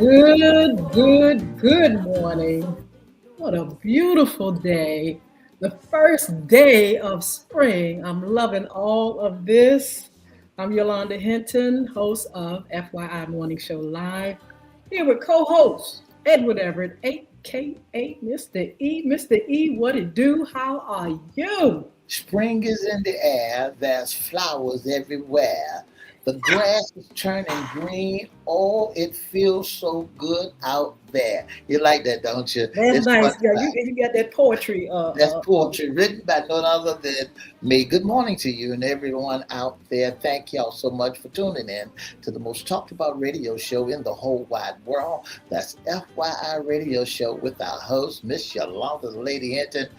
Good morning. What a beautiful day. The first day of spring. I'm loving all of this. I'm Yolanda Hinton, host of FYI Morning Show Live, here with co-host Edward Everett, aka Mr. E. Mr. E, what it do? How are you? Spring is in the air, there's flowers everywhere. The grass is turning green. Oh, it feels so good out there. You like that, don't you? That's It's nice, fun girl. You, time. you got that poetry. That's poetry written by none other than me. Good morning to you and everyone out there. Thank y'all so much for tuning in to the most talked about radio show in the whole wide world. That's FYI Radio Show with our host, Miss Yolanda Lady Hinton.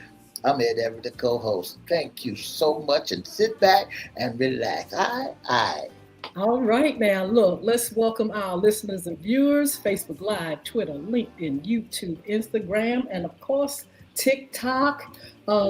I'm Ed Everett, the co-host. Thank you so much, and sit back and relax. Aye. All right, now look, let's welcome our listeners and viewers, Facebook Live, Twitter, LinkedIn, YouTube, Instagram, and of course, TikTok.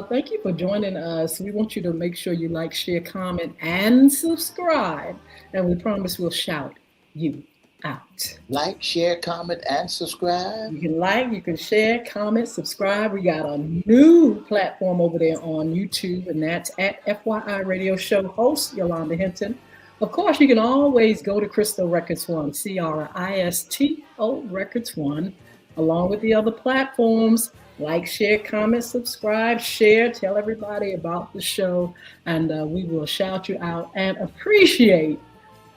Thank you for joining us. We want you to make sure you like, share, comment, and subscribe. And we promise we'll shout you out. Like, share, comment, and subscribe. You can like, you can share, comment, subscribe. We got a new platform over there on YouTube, and that's at FYI Radio Show host Yolanda Hinton. Of course, you can always go to Crystal Records One, CRISTO Records One, along with the other platforms. Like, share, comment, subscribe, share, tell everybody about the show, and we will shout you out and appreciate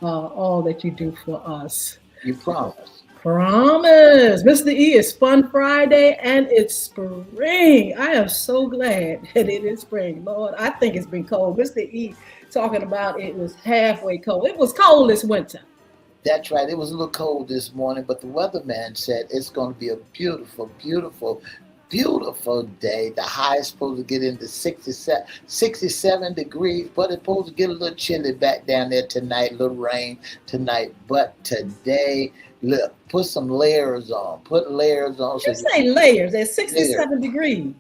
all that you do for us. You promise. Promise. Mr. E, it's Fun Friday and it's spring. I am so glad that it is spring. Lord, I think it's been cold. Mr. E talking about it was halfway cold. It was cold this winter. That's right. It was a little cold this morning, but the weatherman said it's going to be a beautiful, beautiful, beautiful day. The high is supposed to get into 67 degrees, but it's supposed to get a little chilly back down there tonight, a little rain tonight. But today, look, put some layers on. Put layers on. You say layers at 67 degrees.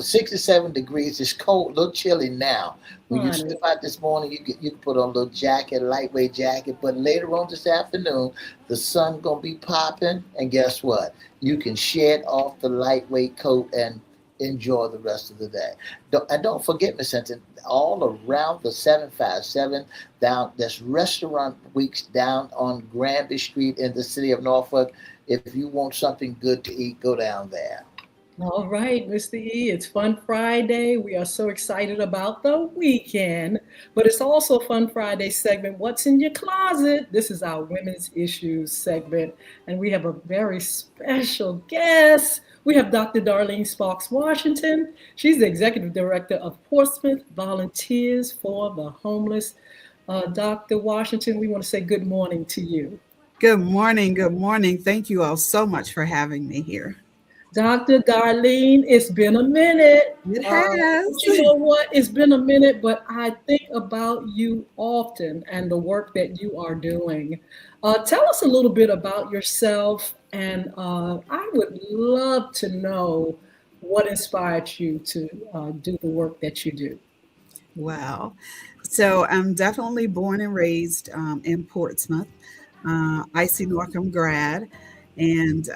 67 degrees is cold, a little chilly now. When you step out this morning, you can put on a little jacket, lightweight jacket. But later on this afternoon, the sun gonna be popping, and guess what? You can shed off the lightweight coat and enjoy the rest of the day. Don't forget, Miss Hinton, all around the 757 down, there's restaurant weeks down on Granby Street in the city of Norfolk. If you want something good to eat, go down there. All right, Mr. E, it's Fun Friday. We are so excited about the weekend, but it's also Fun Friday segment, What's in Your Closet? This is our Women's Issues segment, and we have a very special guest. We have Dr. Darlene Sparks Washington. She's the Executive Director of Portsmouth Volunteers for the Homeless. Dr. Washington, we want to say good morning to you. Good morning. Good morning. Thank you all so much for having me here. Dr. Darlene, it's been a minute. It has. You know what? It's been a minute, but I think about you often and the work that you are doing. Tell us a little bit about yourself, and I would love to know what inspired you to do the work that you do. Wow. So I'm definitely born and raised in Portsmouth, IC Northam grad. And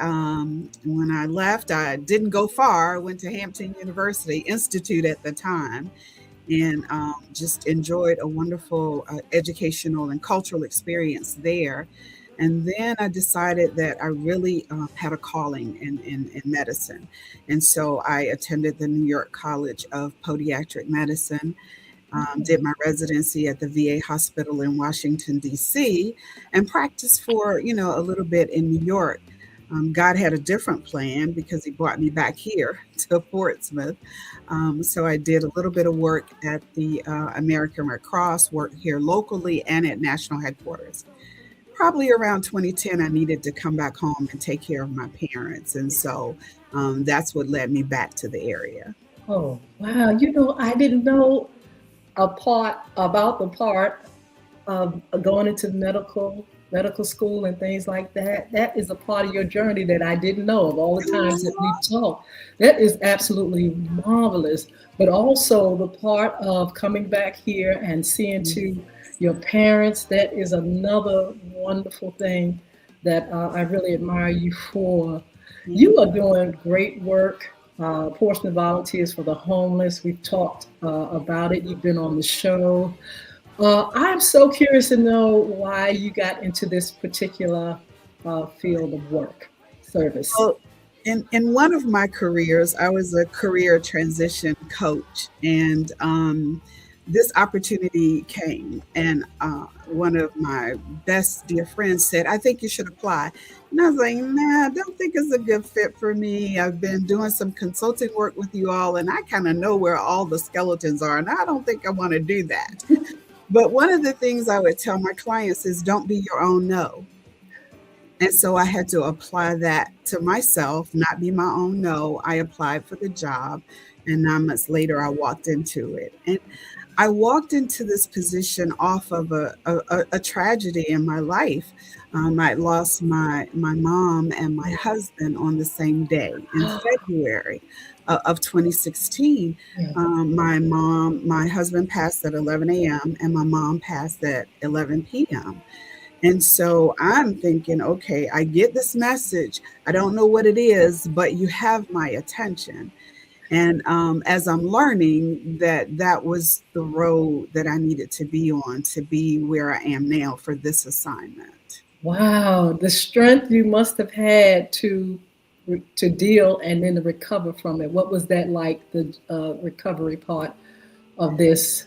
when I left, I didn't go far. I went to Hampton University Institute at the time, and just enjoyed a wonderful educational and cultural experience there. And then I decided that I really had a calling in medicine. And so I attended the New York College of Podiatric Medicine. Did my residency at the VA hospital in Washington, D.C., and practiced for, a little bit in New York. God had a different plan because he brought me back here to Portsmouth. So I did a little bit of work at the American Red Cross, worked here locally and at national headquarters. Probably around 2010, I needed to come back home and take care of my parents. And so that's what led me back to the area. Oh, wow. I didn't know about the part of going into medical school and things like that. That is a part of your journey that I didn't know of all the times that we've talked. That is absolutely marvelous. But also the part of coming back here and seeing to your parents, that is another wonderful thing. that I really admire you for. Mhm. You are doing great work. Portsmouth Volunteers for the Homeless. We've talked about it. You've been on the show. I'm so curious to know why you got into this particular field of work, service. Well, in one of my careers, I was a career transition coach, and this opportunity came, and one of my best dear friends said, "I think you should apply." And I was like, "Nah, I don't think it's a good fit for me. I've been doing some consulting work with you all, and I kind of know where all the skeletons are, and I don't think I want to do that." But one of the things I would tell my clients is, "Don't be your own no." And so I had to apply that to myself, not be my own no. I applied for the job, and 9 months later, I walked into it. And I walked into this position off of a tragedy in my life. I lost my mom and my husband on the same day in February of 2016. Yeah. My husband passed at 11 a.m. and my mom passed at 11 p.m. And so I'm thinking, okay, I get this message. I don't know what it is, but you have my attention. And as I'm learning that that was the road that I needed to be on to be where I am now for this assignment. Wow, the strength you must have had to deal and then to recover from it. What was that like? The recovery part of this?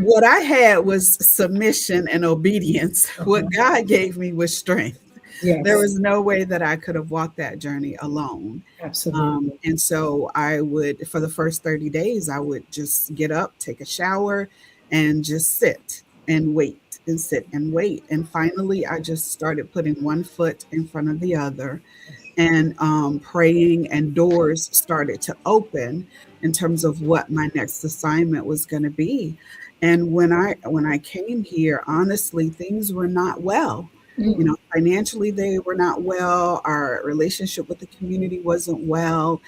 What I had was submission and obedience. What Uh-huh. God gave me was strength. There Yes, was no way that I could have walked that journey alone. absolutely. And so I would, for the first 30 days, I would just get up, take a shower, and just sit and wait and sit and wait. And finally, I just started putting one foot in front of the other and praying, and doors started to open in terms of what my next assignment was going to be. And when I came here, honestly, things were not well. You Mm, know, financially they were not well. Our relationship with the community wasn't well,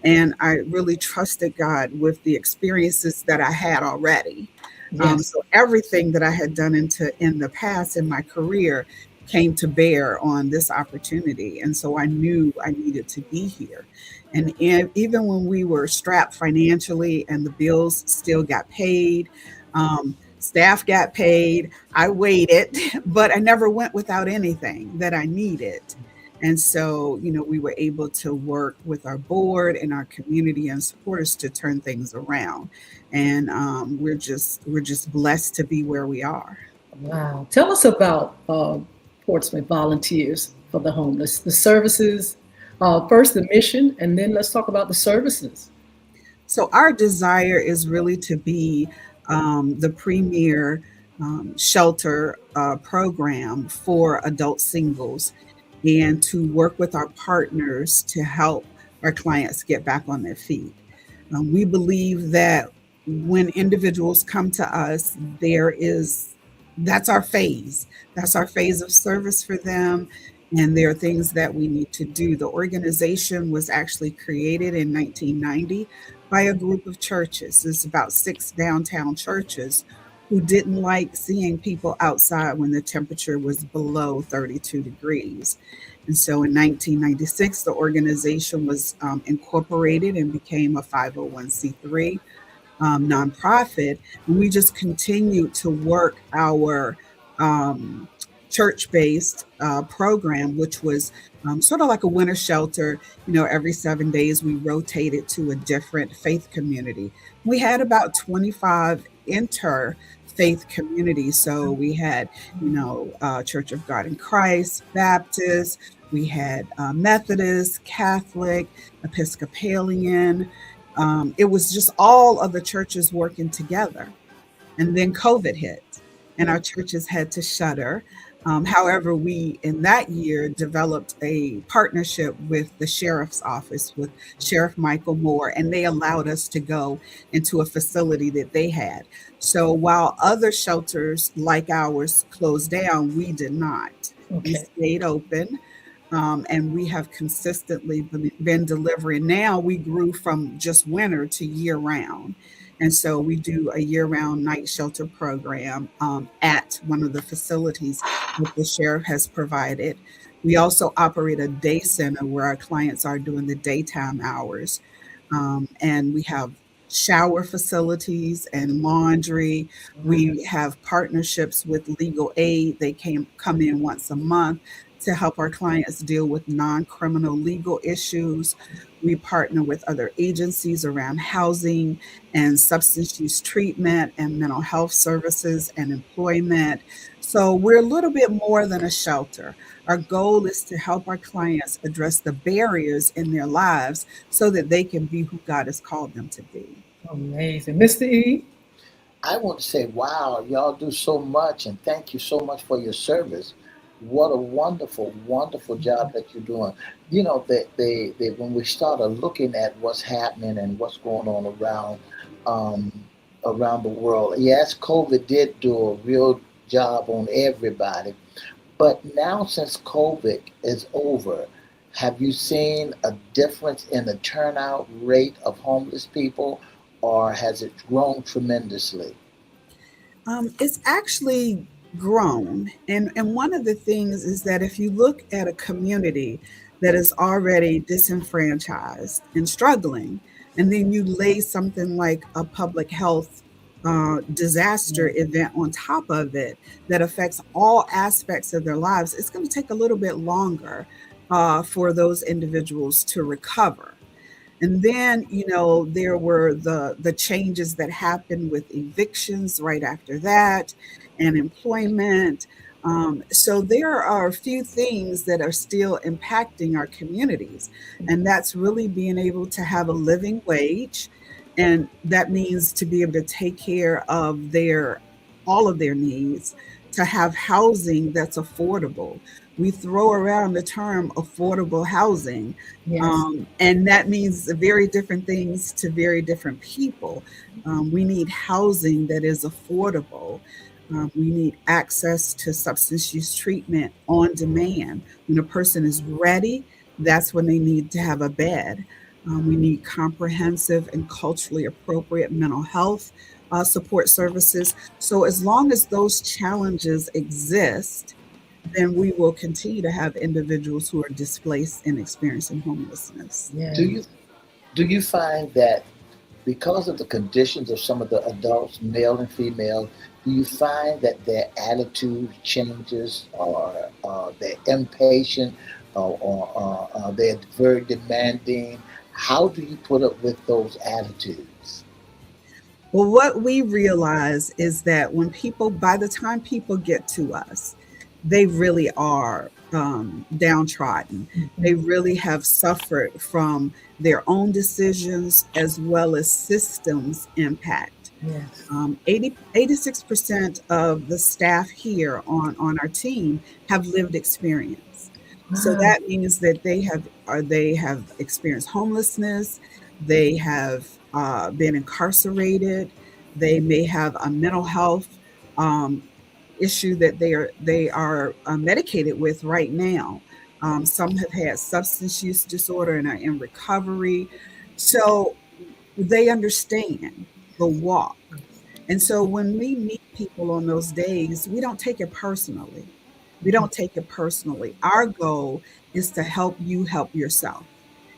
and I really trusted God with the experiences that I had already. yes. So everything that I had done in the past in my career came to bear on this opportunity, and so I knew I needed to be here. And even when we were strapped financially and the bills still got paid, staff got paid, I waited, but I never went without anything that I needed. And so, you know, we were able to work with our board and our community and supporters to turn things around. And we're just blessed to be where we are. Wow. Tell us about Portsmouth Volunteers for the Homeless, the services, first the mission, and then let's talk about the services. So our desire is really to be the premier shelter program for adult singles, and to work with our partners to help our clients get back on their feet. We believe that when individuals come to us, that's our phase. That's our phase of service for them. And there are things that we need to do. The organization was actually created in 1990 by a group of churches. There's about 6 downtown churches who didn't like seeing people outside when the temperature was below 32 degrees. And so in 1996, the organization was incorporated and became a 501c3 nonprofit. And we just continued to work our um, church based program, which was sort of like a winter shelter. You know, every 7 days we rotated to a different faith community. We had about 25 inter faith communities. So we had, Church of God in Christ, Baptist, we had Methodist, Catholic, Episcopalian. It was just all of the churches working together. And then COVID hit, and our churches had to shutter. However, we in that year developed a partnership with the sheriff's office, with Sheriff Michael Moore, and they allowed us to go into a facility that they had. So while other shelters like ours closed down, we did not. We Okay. stayed open, and we have consistently been delivering. Now we grew from just winter to year round. And so we do a year-round night shelter program at one of the facilities that the sheriff has provided. We also operate a day center where our clients are doing the daytime hours. And we have shower facilities and laundry. We have partnerships with legal aid. They come in once a month to help our clients deal with non-criminal legal issues. We partner with other agencies around housing and substance use treatment and mental health services and employment. So we're a little bit more than a shelter. Our goal is to help our clients address the barriers in their lives so that they can be who God has called them to be. Amazing. Mr. E? I want to say, wow, y'all do so much, and thank you so much for your service. What a wonderful, wonderful job that you're doing. You know, when we started looking at what's happening and what's going on um, around the world, yes, COVID did do a real job on everybody. But now, since COVID is over, have you seen a difference in the turnout rate of homeless people, or has it grown tremendously? It's actually grown. And one of the things is that if you look at a community that is already disenfranchised and struggling, and then you lay something like a public health disaster event on top of it that affects all aspects of their lives, it's going to take a little bit longer for those individuals to recover. And then, there were the changes that happened with evictions right after that and employment. So there are a few things that are still impacting our communities, and that's really being able to have a living wage. And that means to be able to take care of all of their needs, to have housing that's affordable. We throw around the term affordable housing, Yes. and that means very different things to very different people. We need housing that is affordable. We need access to substance use treatment on demand. When a person is ready, that's when they need to have a bed. We need comprehensive and culturally appropriate mental health support services. So, as long as those challenges exist, then we will continue to have individuals who are displaced and experiencing homelessness. Do Yes. you do you find that because of the conditions of some of the adults, male and female, do you find that their attitude changes, or they're impatient, or they're very demanding? How do you put up with those attitudes? Well, what we realize is that by the time people get to us, they really are downtrodden. They Mhm. really have suffered from their own decisions as well as systems impact. Yes. 86% of the staff here on our team have lived experience. So Wow. that means that they have experienced homelessness, they have been incarcerated, they may have a mental health um, issue that they are medicated with right now. Some have had substance use disorder and are in recovery. So they understand the walk. And so when we meet people on those days, we don't take it personally. We don't take it personally. Our goal is to help you help yourself.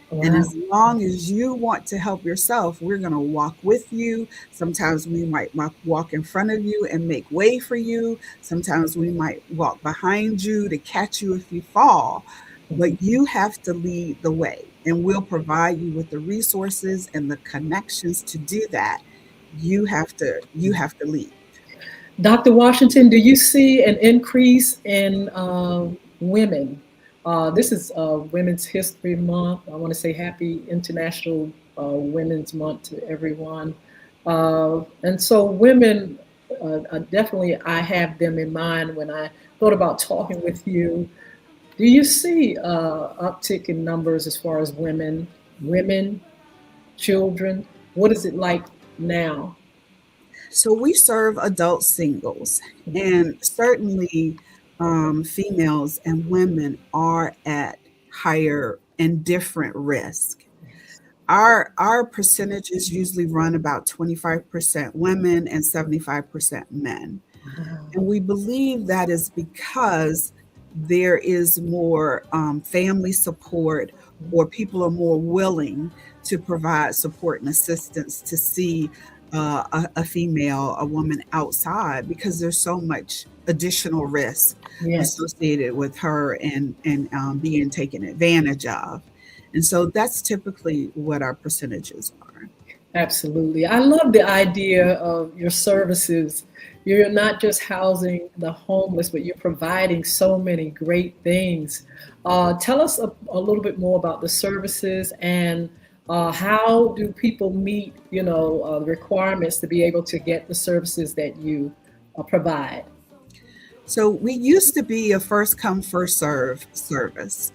And Wow. as long as you want to help yourself, we're going to walk with you. Sometimes we might walk in front of you and make way for you. Sometimes we might walk behind you to catch you if you fall. But you have to lead the way, and we'll provide you with the resources and the connections to do that. You have to lead. Dr. Washington, do you see an increase in women? This is Women's History Month. I want to say Happy International Women's Month to everyone. And so, women, definitely, I have them in mind when I thought about talking with you. Do you see uptick in numbers as far as women, children? What is it like now? So we serve adult singles, and certainly females and women are at higher and different risk. Our percentages usually run about 25% women and 75% men. Wow. And we believe that is because there is more family support, or people are more willing to provide support and assistance to see a female, a woman outside, because there's so much additional risk Yes. associated with her and being taken advantage of. And so that's typically what our percentages are. Absolutely. I love the idea of your services. You're not just housing the homeless, but you're providing so many great things. Tell us a little bit more about the services and how do people meet, the requirements to be able to get the services that you provide? So we used to be a first come, first serve service.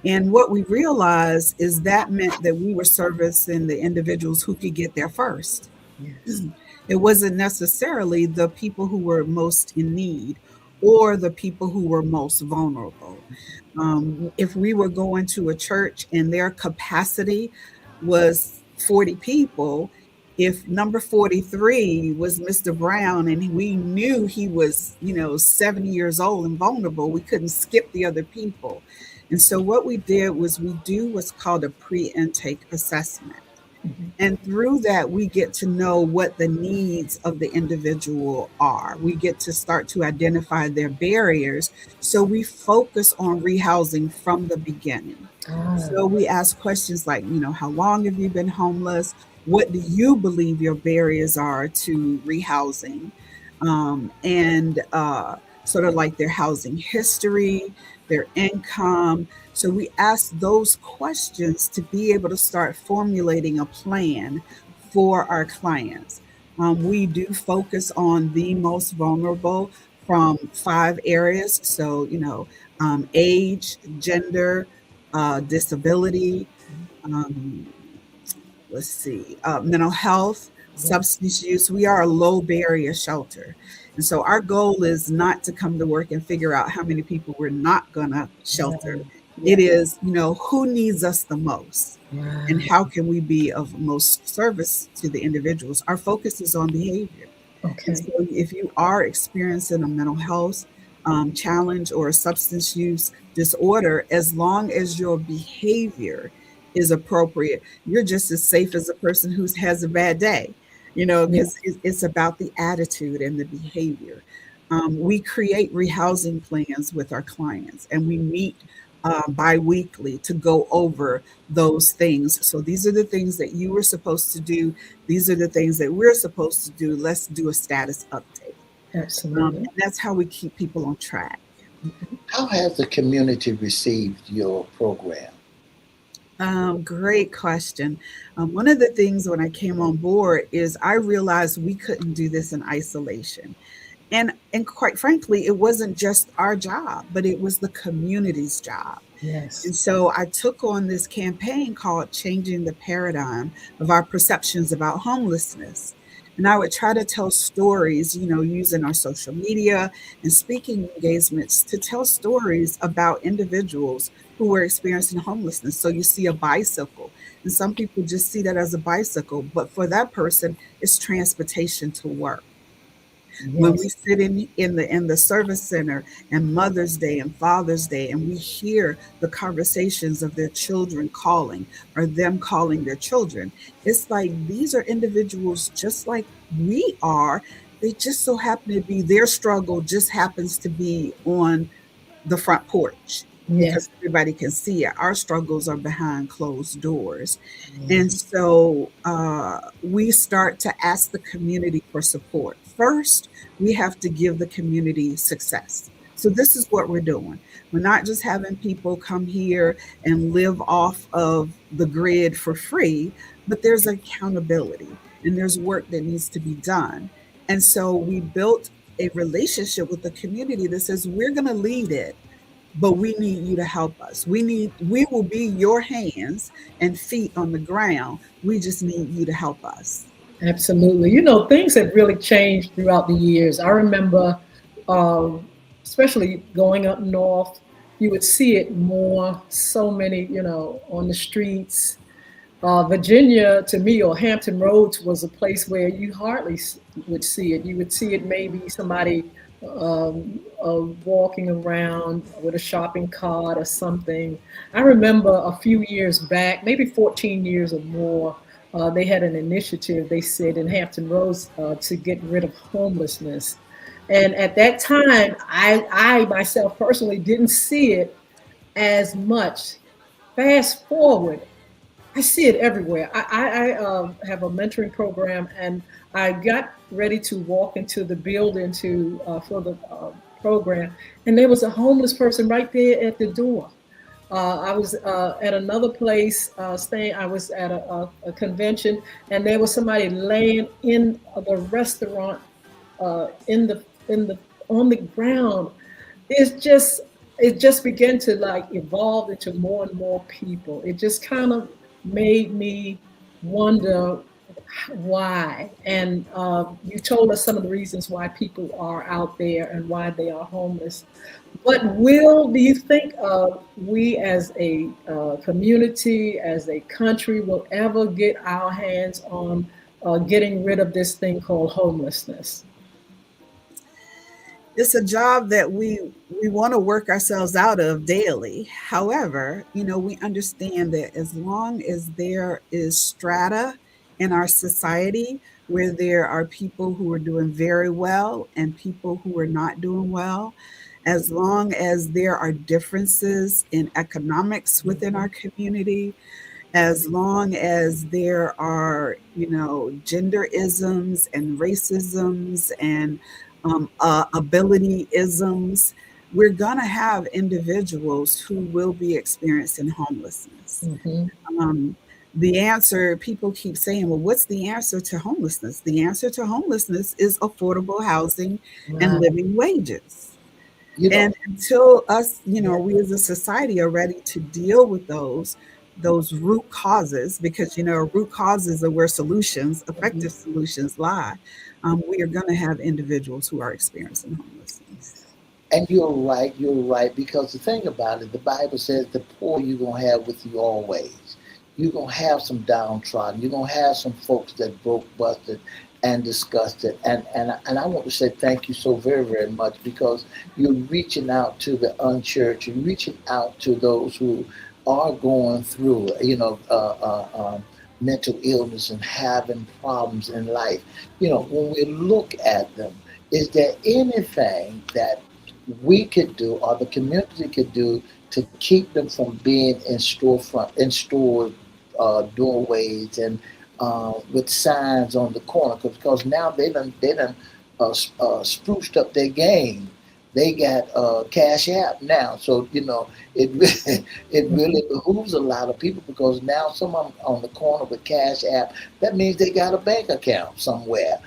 And what we realized is that meant that we were servicing the individuals who could get there first. Yes. It wasn't necessarily the people who were most in need or the people who were most vulnerable. If we were going to a church and their capacity was 40 people, if number 43 was Mr. Brown and we knew he was, 70 years old and vulnerable, we couldn't skip the other people. And so what we did was we do what's called a pre-intake assessment. Mhm. And through that, we get to know what the needs of the individual are. We get to start to identify their barriers. So we focus on rehousing from the beginning. Ah, So we ask questions like, how long have you been homeless? What do you believe your barriers are to rehousing? And sort of like their housing history, their income. So we ask those questions to be able to start formulating a plan for our clients. We do focus on the most vulnerable from 5 areas. So, age, gender, disability, um, let's see, mental health, yes. substance use. We are a low barrier shelter. And so our goal is not to come to work and figure out how many people we're not going to shelter. Right. It Yeah. is, who needs us the most and Right. how can we be of most service to the individuals. Our focus is on behavior. And Okay. so if you are experiencing a mental health challenge or a substance use disorder, as long as your behavior is appropriate, you're just as safe as a person who has a bad day, Yeah. because it's about the attitude and the behavior. We create rehousing plans with our clients and we meet bi-weekly to go over those things. So these are the things that you were supposed to do. These are the things that we're supposed to do. Let's do a status update. Absolutely. And that's how we keep people on track. How has the community received your program? Great question. One of the things when I came on board is I realized we couldn't do this in isolation. And quite frankly, it wasn't just our job, but it was the community's job. Yes. And so I took on this campaign called Changing the Paradigm of Our Perceptions About Homelessness. And I would try to tell stories, using our social media and speaking engagements to tell stories about individuals who were experiencing homelessness. So you see a bicycle, and some people just see that as a bicycle, but for that person, it's transportation to work. When we Yes. sit in the service center and Mother's Day and Father's Day and we hear the conversations of their children calling or them calling their children, it's like these are individuals just like we are. They just so happen to be, their struggle just happens to be on the front porch Yes. because everybody can see it. Our struggles are behind closed doors. And Yes. so we start to ask the community for support. First, we have to give the community success. So this is what we're doing. We're not just having people come here and live off of the grid for free, but there's accountability and there's work that needs to be done. And so we built a relationship with the community that says we're going to lead it, but we need you to help us. We will be your hands and feet on the ground. We just need you to help us. Absolutely. Things have really changed throughout the years. I remember, um, especially going up north, you would see it more, so many, on the streets. Virginia, to me, or Hampton Roads was a place where you hardly would see it. You would see it maybe somebody walking around with a shopping cart or something. I remember a few years back, maybe 14 years or more, they had an initiative, they said, in Hampton Roads to get rid of homelessness. And at that time, I myself personally didn't see it as much. Fast forward, I see it everywhere. I have a mentoring program, and I got ready to walk into the building to for the program, and there was a homeless person right there at the door. I was at another place staying. I was at a convention, and there was somebody laying in the restaurant in the on the ground. It's just it just began to like evolve into more and more people. It just kind of made me wonder why. And you told us some of the reasons why people are out there and why they are homeless. But do you think we as a community, as a country, will ever get our hands on getting rid of this thing called homelessness? It's a job that we want to work ourselves out of daily. However, we understand that as long as there is strata in our society where there are people who are doing very well and people who are not doing well, as long as there are differences in economics within our community, as long as there are, gender isms and racisms and ability isms, we're going to have individuals who will be experiencing homelessness. Mm-hmm. Um, the answer, people keep saying, well, what's the answer to homelessness? The answer to homelessness is affordable housing and Wow. living wages. You know, And until us, we as a society are ready to deal with those root causes, because root causes are where solutions, Mhm. effective solutions lie. We are going to have individuals who are experiencing homelessness. and you're right, because the thing about it, the Bible says the poor you're gonna have with you always. You're gonna have some downtrodden. You're gonna have some folks that broke, busted, and disgusted. And I want to say thank you so very, very much, because you're reaching out to the unchurched. You're reaching out to those who are going through, mental illness and having problems in life. When we look at them, is there anything that we could do, or the community could do, to keep them from being in storefront, in store doorways, and with signs on the corner? Because now they done spruced up their game. They got Cash App now, so it really, it really behooves a lot of people, because now someone on the corner with Cash App, that means they got a bank account somewhere.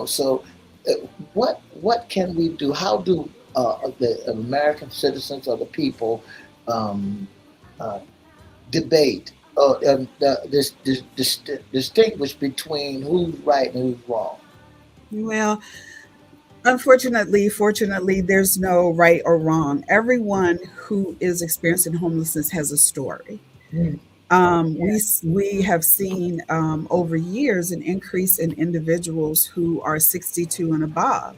So uh, what can we do? How do the American citizens, or the people, um, uh, debate, distinguish between who's right and who's wrong? Well, unfortunately, fortunately, there's no right or wrong. Everyone who is experiencing homelessness has a story. Mm. We have seen over years an increase in individuals who are 62 and above.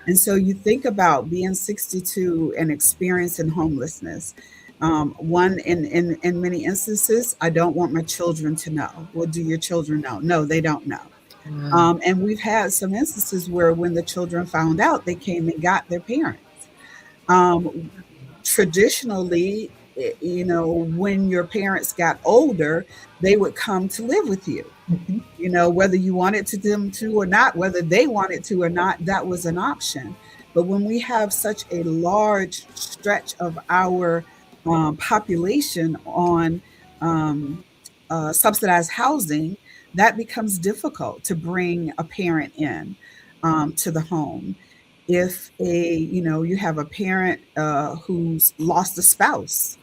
And so you think about being 62 and experiencing homelessness. One, in many instances, I don't want my children to know. Well, do your children know? No, they don't know. Wow. And we've had some instances where when the children found out, they came and got their parents. Um, Traditionally, when your parents got older, they would come to live with you. Mhm. Whether you wanted to them to or not, whether they wanted to or not, that was an option. But when we have such a large stretch of our population on um, subsidized housing, that becomes difficult to bring a parent in to the home. If you have a parent who's lost a spouse,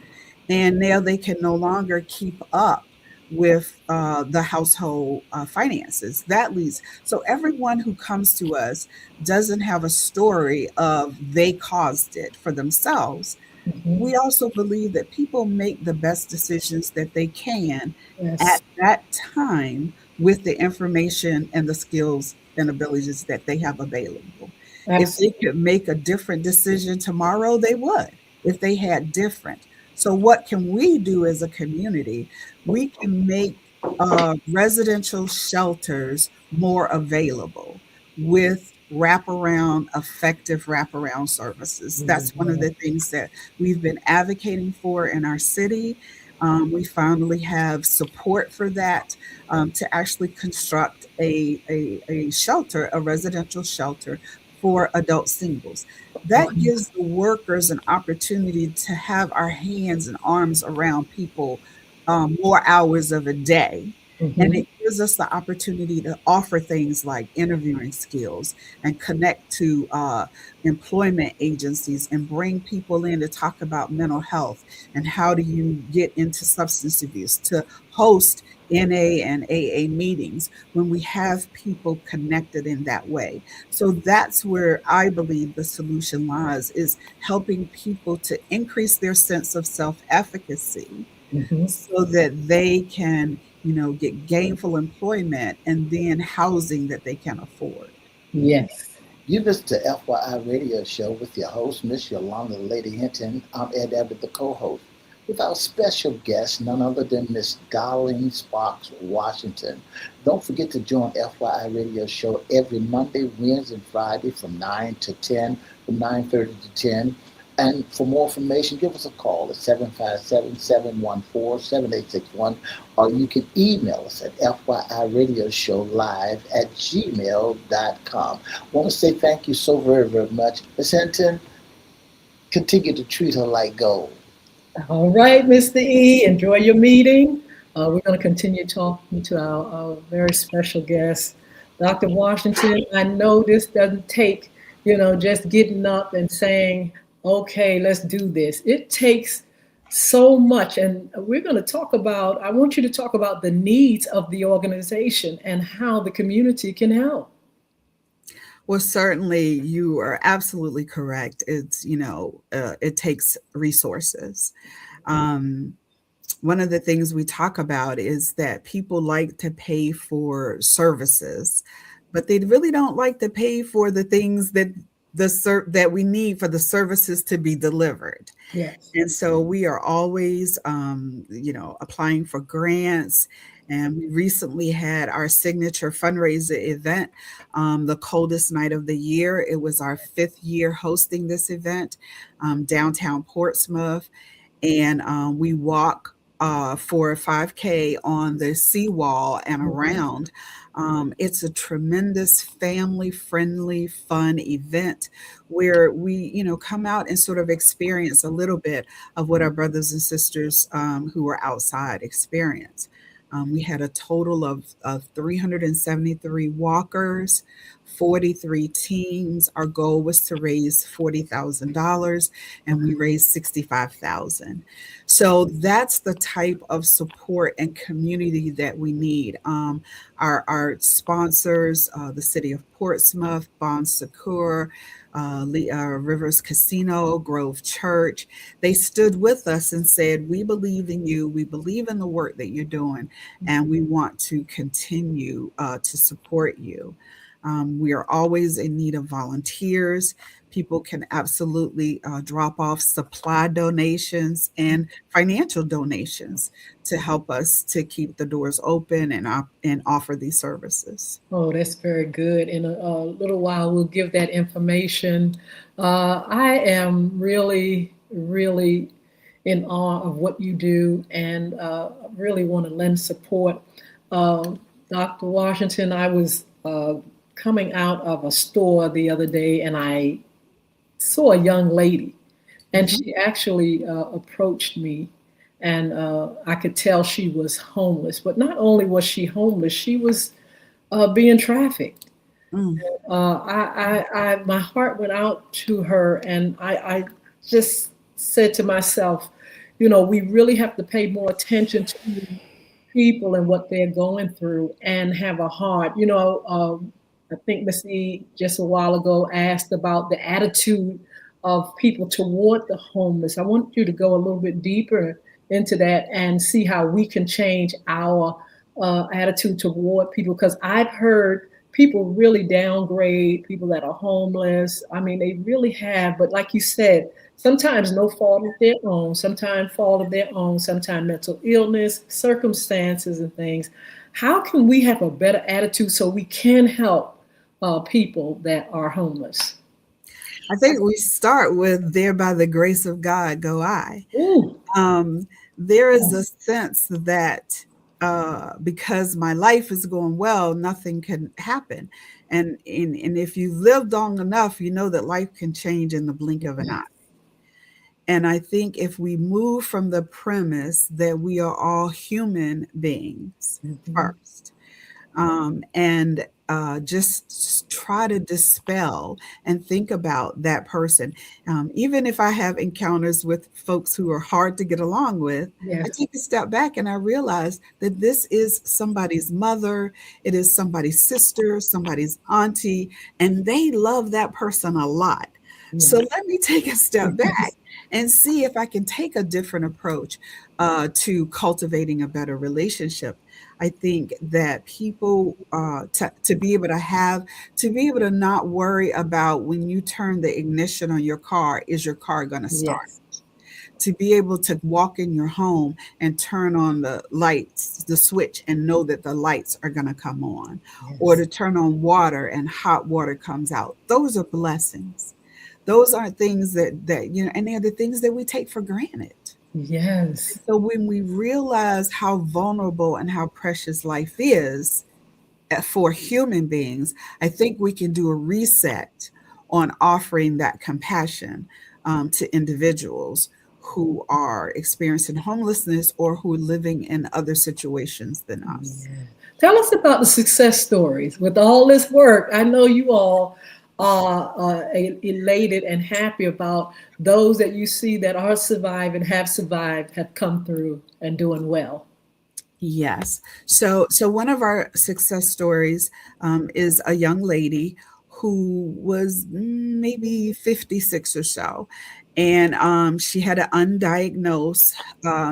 and now they can no longer keep up with the household finances. That leads, so everyone who comes to us doesn't have a story of they caused it for themselves. Mhm. We also believe that people make the best decisions that they can at Yes, that time with the information and the skills and abilities that they have available. If they absolutely. could make a different decision tomorrow, they would, if they had different. So, what can we do as a community? We can make residential shelters more available with effective wraparound services. That's one of Mhm. the things that we've been advocating for in our city. We finally have support for that to actually construct a shelter, a residential shelter for adult singles. That gives the workers an opportunity to have our hands and arms around people more hours of a day. And Mhm. it gives us the opportunity to offer things like interviewing skills and connect to employment agencies and bring people in to talk about mental health and how do you get into substance abuse, to host NA and AA meetings when we have people connected in that way. So that's where I believe the solution lies, is helping people to increase their sense of self-efficacy Mhm. so that they can, get gainful employment and then housing that they can afford. Yes. You listen to FYI Radio Show with your host, Miss Yolanda Lady Hinton. I'm Ed Abbott, the co-host, with our special guest, none other than Miss Darlene Sparks Washington. Don't forget to join FYI Radio Show every Monday, Wednesday, and Friday from 9 to 10, from 9:30 to 10. And for more information, give us a call at 757-714-7861, or you can email us at fyradioshow@gmail.com. I want to say thank you so very, very much. Ms. Hinton, continue to treat her like gold. All right, Mr. E, enjoy your meeting. We're going to continue talking to our very special guest, Dr. Washington. I know this doesn't take, just getting up and saying, okay, let's do this. It takes so much. And we're going to talk about, I want you to talk about the needs of the organization and how the community can help. Well, certainly you are absolutely correct. It takes resources. Um, One of the things we talk about is that people like to pay for services, but they really don't like to pay for the things that we need for the services to be delivered. Yes. And so we are always, applying for grants. And we recently had our signature fundraiser event, the coldest night of the year. It was our fifth year hosting this event, downtown Portsmouth, and we walk for a 5K on the seawall and around. It's a tremendous family friendly, fun event where we, come out and sort of experience a little bit of what our brothers and sisters who are outside experience. We had a total of 373 walkers, 43 teams. Our goal was to raise $40,000, and we raised 65,000. So that's the type of support and community that we need. Our sponsors, the City of Portsmouth, Bon Secours, Rivers Casino, Grove Church, they stood with us and said, "We believe in you. We believe in the work that you're doing, and we want to continue to support you." We are always in need of volunteers. People can absolutely drop off supply donations and financial donations to help us to keep the doors open and offer these services. Oh, that's very good. In a little while, we'll give that information. I am really, really in awe of what you do and really want to lend support. Uh, Dr. Washington, I was coming out of a store the other day and I saw a young lady, and Mhm. she actually approached me, and I could tell she was homeless. But not only was she homeless, she was being trafficked. Mm. My heart went out to her, and I just said to myself, we really have to pay more attention to people and what they're going through, and have a heart. I think Miss E just a while ago asked about the attitude of people toward the homeless. I want you to go a little bit deeper into that and see how we can change our attitude toward people, because I've heard people really downgrade people that are homeless. I mean, they really have, but like you said, sometimes no fault of their own, sometimes fault of their own, sometimes mental illness, circumstances, and things. How can we have a better attitude so we can help people that are homeless? I think we start with "There by the grace of God go I." Ooh, There is a sense that because my life is going well, nothing can happen. And if you've lived long enough, you know that life can change in the blink of an eye. And I think if we move from the premise that we are all human beings first, and just try to dispel and think about that person. Even if I have encounters with folks who are hard to get along with, I yes, take a step back and I realize that this is somebody's mother, it is somebody's sister, somebody's auntie, and they love that person a lot. So yes, let me take a step back and see if I can take a different approach to cultivating a better relationship. I think that people to be able to to be able to not worry about when you turn the ignition on your car, is your car going to start? yes, To be able to walk in your home and turn on the lights, the switch, and know that the lights are going to come on, or yes, to turn on water and hot water comes out. Those are blessings. Those aren't things that, and they're the things that we take for granted. yes, So when we realize how vulnerable and how precious life is for human beings, I think we can do a reset on offering that compassion to individuals who are experiencing homelessness or who are living in other situations than us. yeah. Tell us about the success stories with all this work. I know you all are elated and happy about those that you see that are surviving, have survived, have come through and doing well. Yes. So one of our success stories is a young lady who was maybe 56 or so, and she had an undiagnosed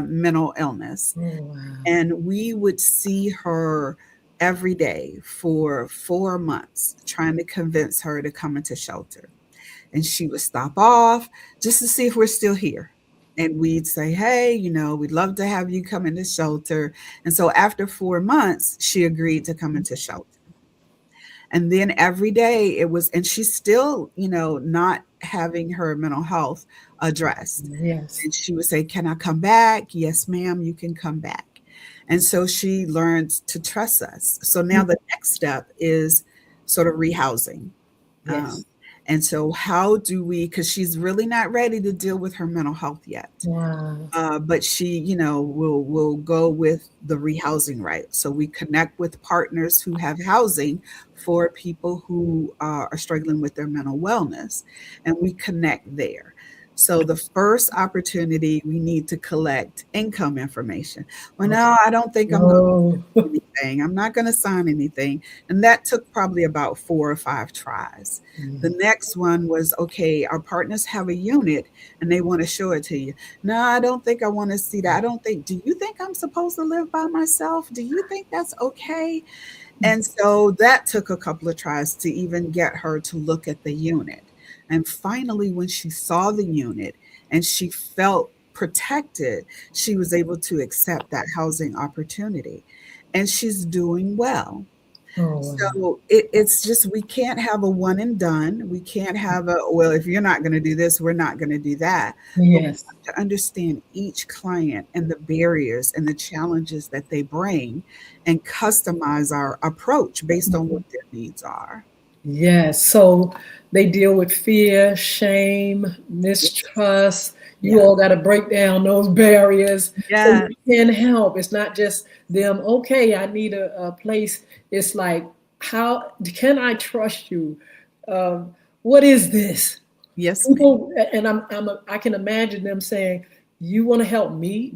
mental illness, Oh, wow. and we would see her every day for 4 months, trying to convince her to come into shelter. And she would stop off just to see if we're still here. And we'd say, hey, we'd love to have you come into shelter. And so after 4 months, she agreed to come into shelter. And then every day it was, and she's still, not having her mental health addressed. Yes. And she would say, can I come back? Yes, ma'am, you can come back. And so she learned to trust us. So now the next step is sort of rehousing. Um, Yes. and so, how do we? Because she's really not ready to deal with her mental health yet. Wow. But she, will go with the rehousing right. So we connect with partners who have housing for people who are struggling with their mental wellness, and we connect there. So the first opportunity, we need to collect income information. Well, no, I don't think I'm going Oh, to do anything. I'm not going to sign anything. And that took probably about 4 or 5 tries. The next one was, okay, our partners have a unit and they want to show it to you. No, I don't think I want to see that. I don't think, do you think I'm supposed to live by myself? Do you think that's okay? And so that took a couple of tries to even get her to look at the unit. And finally, when she saw the unit and she felt protected, she was able to accept that housing opportunity. And she's doing well. oh, wow. So it's just, we can't have a one and done. We can't have well, if you're not going to do this, we're not going to do that. But we Yes. have to understand each client and the barriers and the challenges that they bring and customize our approach based on what their needs are. Yes. So they deal with fear, shame, Yes. mistrust. You Yeah. all got to break down those barriers so Yeah. you can help. It's not just them, okay, I need a place. It's like, how can I trust you? What is this? Yes, ma'am. People, and I can imagine them saying, you want to help me,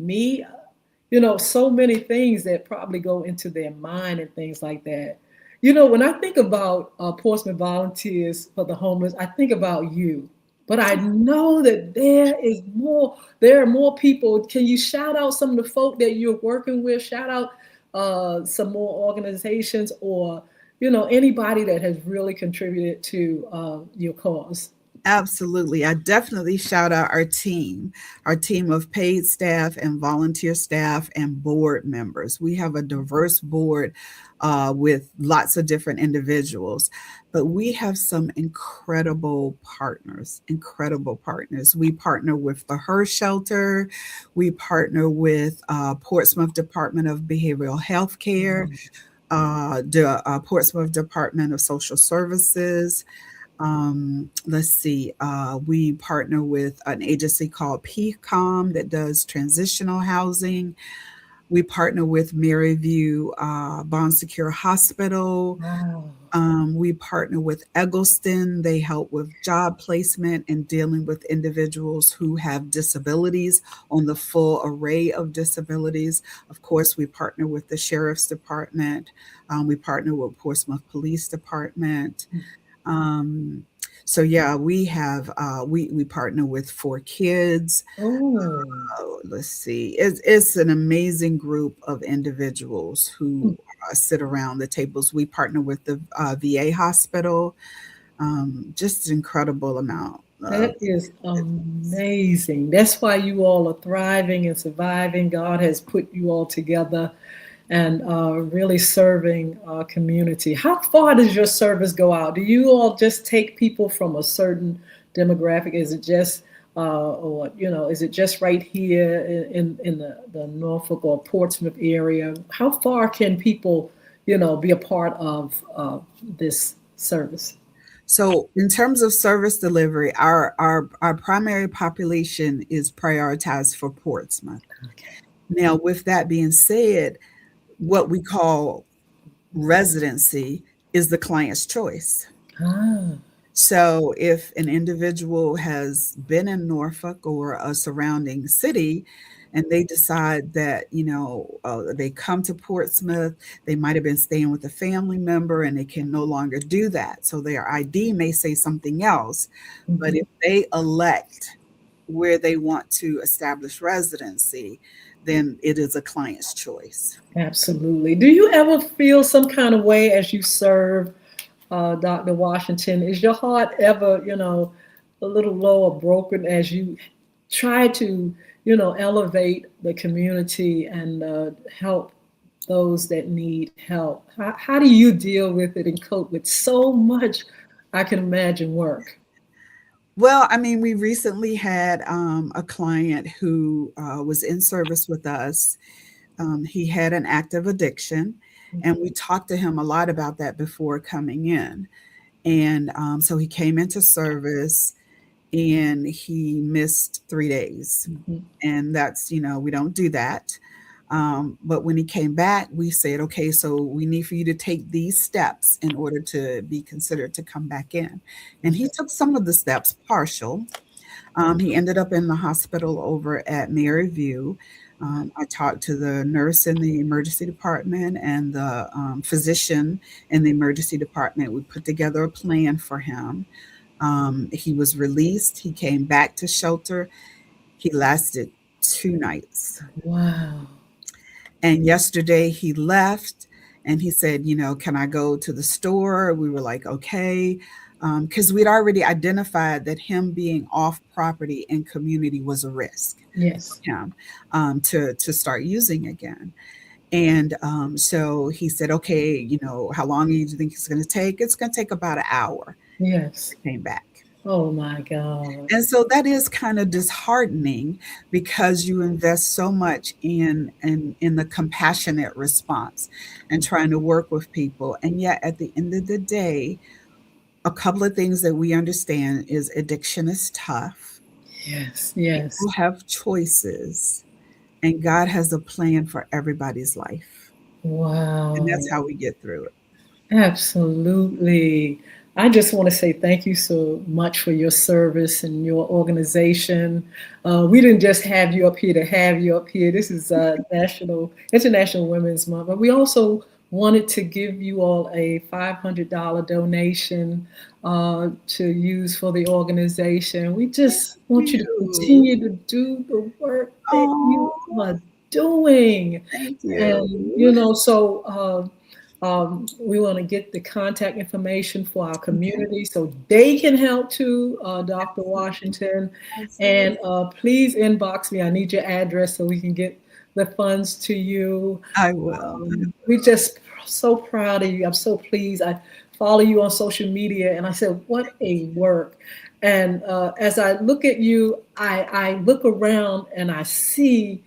so many things that probably go into their mind and things like that. When I think about Portsmouth Volunteers for the Homeless, I think about you. but I know that there is more. There are more people. Can you shout out some of the folk that you're working with? Shout out some more organizations, or anybody that has really contributed to your cause. Absolutely. I definitely shout out our team of paid staff and volunteer staff and board members. We have a diverse board with lots of different individuals, but we have some incredible partners, incredible partners. We partner with the Her Shelter. We partner with Portsmouth Department of Behavioral Health Care, the Portsmouth Department of Social Services. Let's see, we partner with an agency called PCOM that does transitional housing. We partner with Maryview Bond Secure Hospital. Wow. We partner with Eggleston. They help with job placement and dealing with individuals who have disabilities on the full array of disabilities. Of course, we partner with the Sheriff's Department. We partner with Portsmouth Police Department. So yeah, we have we partner with 4Kids. Oh. Let's see, it's an amazing group of individuals who sit around the tables. We partner with the VA hospital. Just an incredible amount. That is amazing. That's why you all are thriving and surviving. God has put you all together and really serving our community. How far does your service go out? Do you all just take people from a certain demographic? Is it just, or is it just right here in the Norfolk or Portsmouth area? How far can people, be a part of this service? So in terms of service delivery, our primary population is prioritized for Portsmouth. Okay. Now, with that being said, what we call residency is the client's choice. Ah. So if an individual has been in Norfolk or a surrounding city and they decide that, they come to Portsmouth, they might have been staying with a family member and they can no longer do that. So their ID may say something else, but if they elect where they want to establish residency, then it is a client's choice. Absolutely. Do you ever feel some kind of way as you serve, Dr. Washington? Is your heart ever, a little low or broken as you try to, elevate the community and help those that need help? How do you deal with it and cope with so much, I can imagine, work? Well, I mean, we recently had a client who was in service with us. He had an active addiction, and we talked to him a lot about that before coming in. And so he came into service and he missed 3 days. And that's, we don't do that. But when he came back, we said, okay, so we need for you to take these steps in order to be considered to come back in. And he took some of the steps, partial. He ended up in the hospital over at Maryview. I talked to the nurse in the emergency department and the physician in the emergency department. We put together a plan for him. He was released. He came back to shelter. He lasted 2 nights. Wow. And yesterday he left and he said, can I go to the store? We were like, okay. Because we'd already identified that him being off property and community was a risk. Yes. For him to start using again. And so he said, okay, how long do you think it's going to take? It's going to take about an hour. Yes. He came back. Oh my God. And so that is kind of disheartening because you invest so much in the compassionate response and trying to work with people. And yet at the end of the day, a couple of things that we understand is addiction is tough. Yes, yes. People have choices and God has a plan for everybody's life. Wow. And that's how we get through it. Absolutely. I just want to say thank you so much for your service and your organization. We didn't just have you up here to have you up here. This is International Women's Month, but we also wanted to give you all a $500 donation to use for the organization. We just want you to You. continue to do the work that you Oh, are doing. thank And, you. so we want to get the contact information for our community so they can help too, Dr. Washington. Absolutely. And please inbox me. I need your address so we can get the funds to you. I will. We just so proud of you. I'm so pleased. I follow you on social media, and I said, "What a work!" And as I look at you, I look around and I see,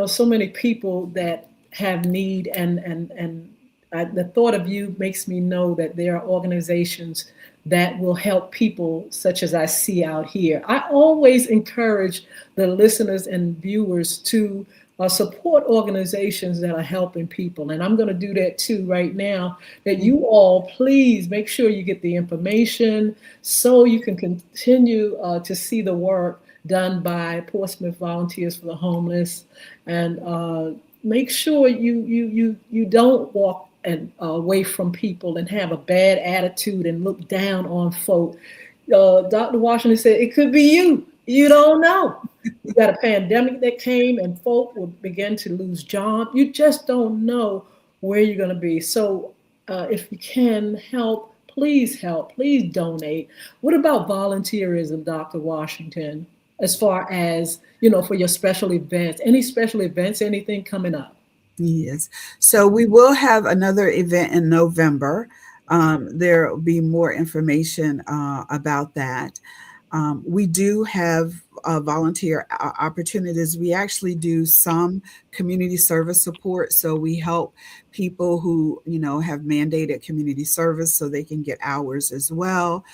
so many people that have need, and the thought of you makes me know that there are organizations that will help people such as I see out here. I always encourage the listeners and viewers to support organizations that are helping people. And I'm going to do that too right now, that you all please make sure you get the information so you can continue to see the work done by Portsmouth Volunteers for the Homeless. And make sure you don't walk and away from people and have a bad attitude and look down on folk. Dr. Washington said it could be you. You don't know. You got a pandemic that came and folk will begin to lose jobs. You just don't know where you're going to be. So if you can help, please donate. What about volunteerism, Dr. Washington, as far as, for your special events, any special events, anything coming up? Yes. So we will have another event in November. There will be more information about that. We do have volunteer opportunities. We actually do some community service support. So we help people who, have mandated community service so they can get hours as well,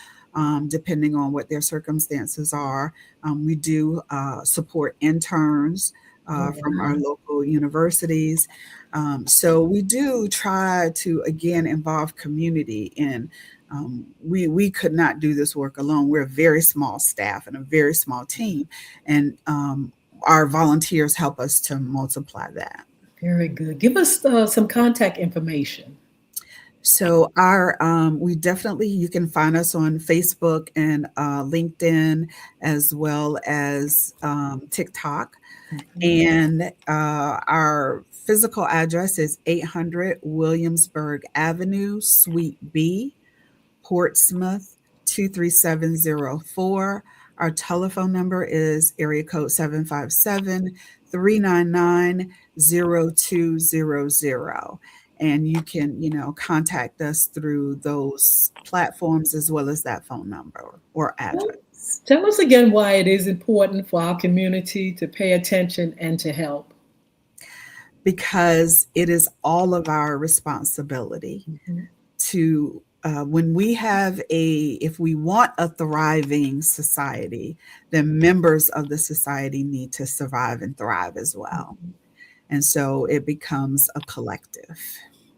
depending on what their circumstances are. We do support interns from our local universities. So we do try to, again, involve community in we could not do this work alone. We're a very small staff and a very small team, and our volunteers help us to multiply that. Very good. Give us some contact information. So we definitely, you can find us on Facebook and LinkedIn, as well as TikTok. And our physical address is 800 Williamsburg Avenue, Suite B, Portsmouth 23704. Our telephone number is area code 757-399-0200. And you can, contact us through those platforms as well as that phone number or address. Tell us again why it is important for our community to pay attention and to help. Because it is all of our responsibility to when we have if we want a thriving society, then members of the society need to survive and thrive as well. And so it becomes a collective.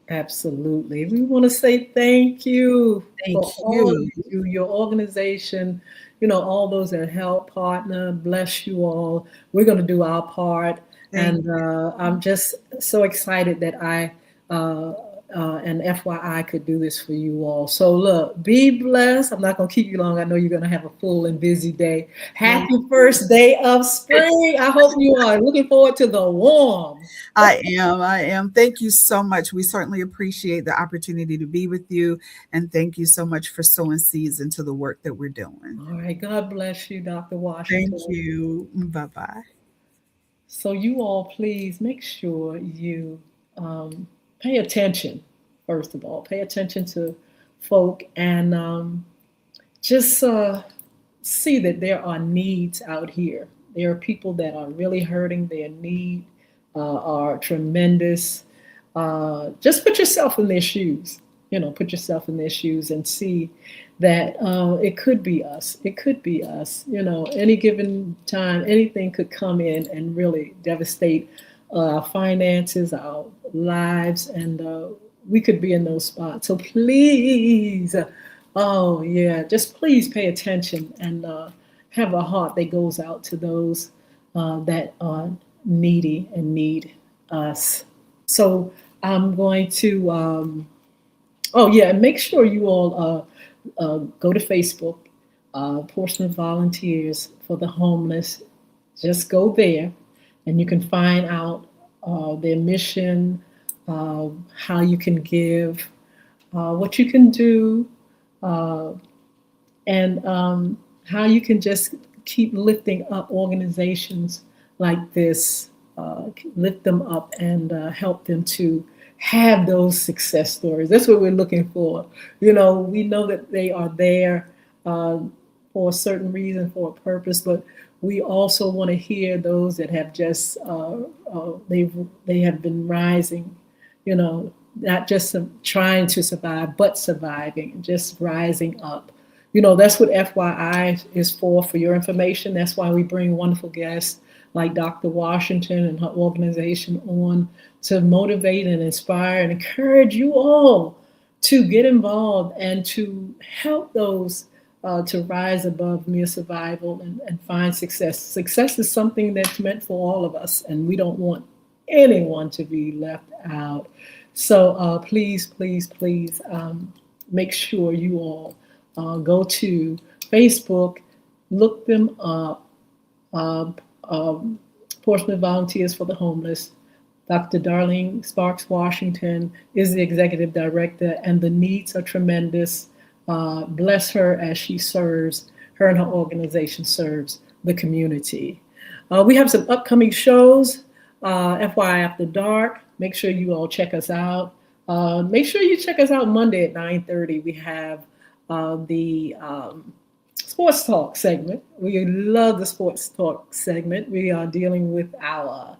Absolutely. We want to say thank you Thank for all of you. you, your organization, all those that help, partner, bless you all. We're going to do our part. Thank I'm just so excited that I and FYI could do this for you all. So look, be blessed. I'm not going to keep you long. I know you're going to have a full and busy day. Happy first day of spring. I hope you are looking forward to the warm. I am. Thank you so much. We certainly appreciate the opportunity to be with you. And thank you so much for sowing seeds into the work that we're doing. All right. God bless you, Dr. Washington. Thank you. Bye-bye. So you all please make sure you pay attention, first of all. Pay attention to folk and just see that there are needs out here. There are people that are really hurting. Their need are tremendous. Just put yourself in their shoes. Put yourself in their shoes and see that it could be us. It could be us. Any given time, anything could come in and really devastate our finances, our lives, and we could be in those spots. So please, just please pay attention and have a heart that goes out to those that are needy and need us. So I'm going to, oh yeah, and make sure you all go to Facebook, Portsmouth Volunteers for the Homeless. Just go there and you can find out their mission, how you can give, what you can do, uh, and how you can just keep lifting up organizations like this, lift them up and help them to have those success stories. That's what we're looking for. You know, we know that they are there uh, for a certain reason, for a purpose, but we also want to hear those that have just they have been rising, you know, not just trying to survive, but surviving, just rising up. You know, that's what FYI is for your information. That's why we bring wonderful guests like Dr. Washington and her organization on to motivate and inspire and encourage you all to get involved and to help those to rise above mere survival and find success. Success is something that's meant for all of us, and we don't want anyone to be left out. So please, please, please make sure you all go to Facebook, look them up, uh, Portsmouth Volunteers for the Homeless. Dr. Darlene Sparks Washington is the executive director, and the needs are tremendous. Bless her as she serves, her and her organization serves the community. We have some upcoming shows, FYI After Dark. Make sure you all check us out. Make sure you check us out Monday at 9:30. We have the sports talk segment. We love the sports talk segment. We are dealing with our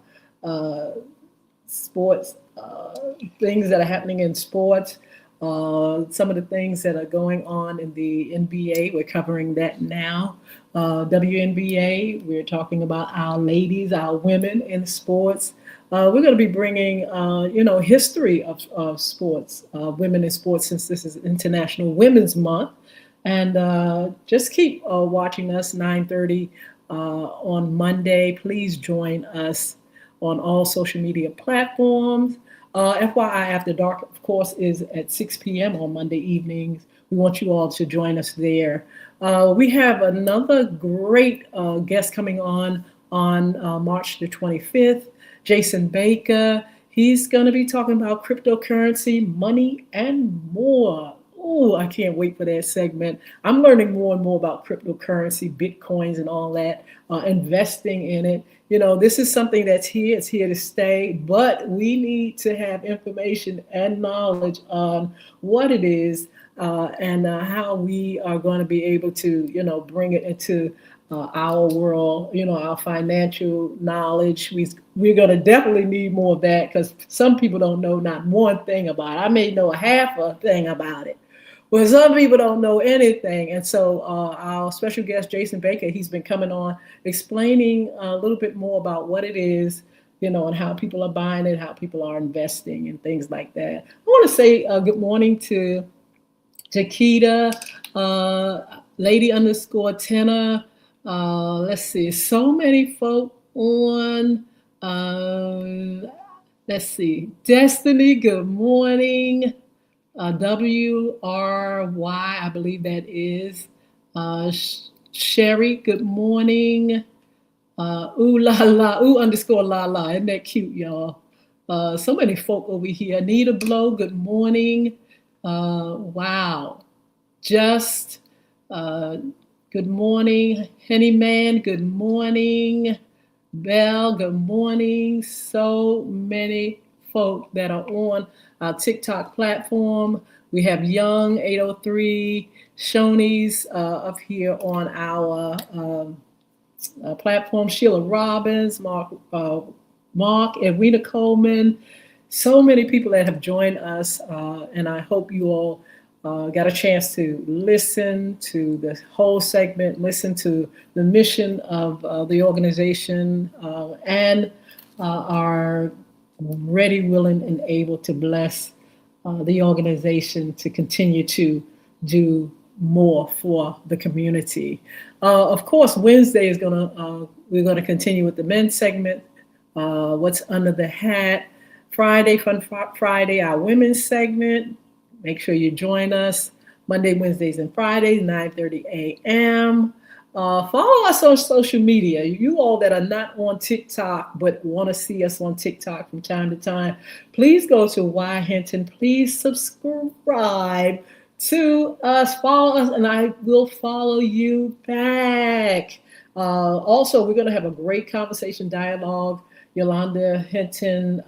sports things that are happening in sports. Some of the things that are going on in the NBA, we're covering that now. WNBA, we're talking about our ladies, our women in sports. We're going to be bringing, history of sports, women in sports, since this is International Women's Month. And just keep watching us 9:30 on Monday. Please join us on all social media platforms. FYI After Dark, of course, is at 6 p.m. on Monday evenings. We want you all to join us there. We have another great guest coming on March the 25th, Jason Baker. He's going to be talking about cryptocurrency, money, and more. Oh, I can't wait for that segment. I'm learning more and more about cryptocurrency, Bitcoins, and all that, investing in it. You know, this is something that's here. It's here to stay, but we need to have information and knowledge on what it is and how we are going to be able to, bring it into our world, our financial knowledge. We're going to definitely need more of that, because some people don't know not one thing about it. I may know a half a thing about it. Well, some people don't know anything. And so our special guest, Jason Baker, he's been coming on explaining a little bit more about what it is, and how people are buying it, how people are investing and things like that. I want to say good morning to Takita, lady_tenor. Let's see, so many folk on. Let's see, Destiny, good morning. WRY, I believe that is. Sherry, good morning. Ooh la la, _la la. Isn't that cute, y'all? So many folk over here. Anita Blow, good morning. Wow. Just, good morning. Henny Man, good morning. Belle, good morning. So many folk that are on our TikTok platform. We have Young 803, Shoney's up here on our platform. Sheila Robbins, Mark, Edwina Coleman. So many people that have joined us, and I hope you all got a chance to listen to the whole segment, listen to the mission of the organization, and are ready, willing, and able to bless the organization to continue to do more for the community. Of course, Wednesday is we're gonna continue with the men's segment, what's under the hat. Friday, Friday, our women's segment. Make sure you join us Monday, Wednesdays, and Fridays, 9:30 a.m. Follow us on social media. You all that are not on TikTok but want to see us on TikTok from time to time, please go to Y Hinton. Please subscribe to us. Follow us, and I will follow you back. Also, we're going to have a great conversation dialogue. Yolanda Hinton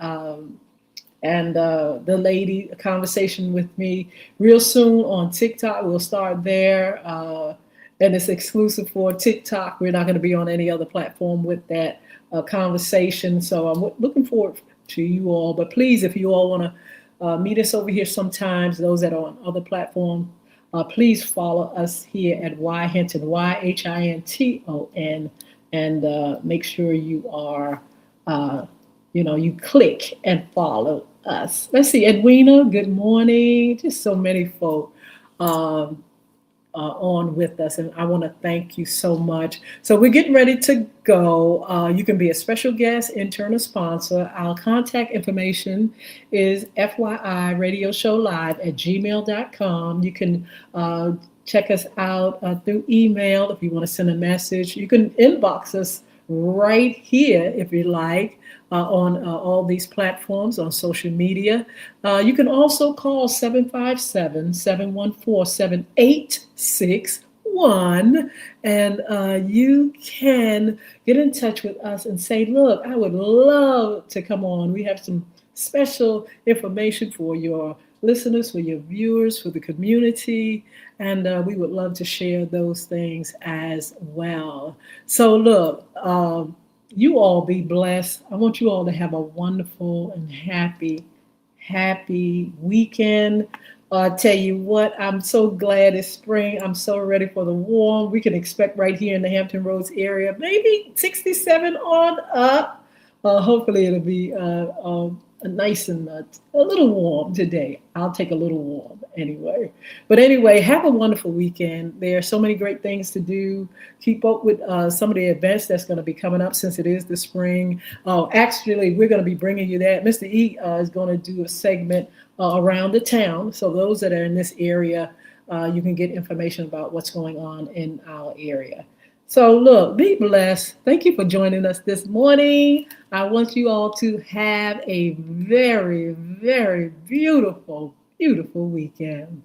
and the lady, a conversation with me real soon on TikTok. We'll start there. And it's exclusive for TikTok. We're not going to be on any other platform with that conversation. So I'm looking forward to you all. But please, if you all want to meet us over here sometimes, those that are on other platforms, please follow us here at Y Hinton, YHINTON, and make sure you are, you click and follow us. Let's see, Edwina, good morning. Just so many folk on with us, and I want to thank you so much. So we're getting ready to go. You can be a special guest, intern, or sponsor. Our contact information is FYI Radio Show Live at gmail.com. You can check us out through email if you want to send a message. You can inbox us right here if you like. On all these platforms, on social media. You can also call 757-714-7861, and you can get in touch with us and say, look, I would love to come on. We have some special information for your listeners, for your viewers, for the community, and we would love to share those things as well. So look, you all be blessed. I want you all to have a wonderful and happy weekend. Tell you what, I'm so glad it's spring. I'm so ready for the warm. We can expect right here in the Hampton Roads area, maybe 67 on up. Hopefully it'll be nice and a little warm today. I'll take a little warm anyway. But anyway, have a wonderful weekend. There are so many great things to do. Keep up with some of the events that's going to be coming up since it is the spring. Actually, we're going to be bringing you that. Mr. E is going to do a segment around the town. So those that are in this area, you can get information about what's going on in our area. So look, be blessed. Thank you for joining us this morning. I want you all to have a very, very beautiful weekend.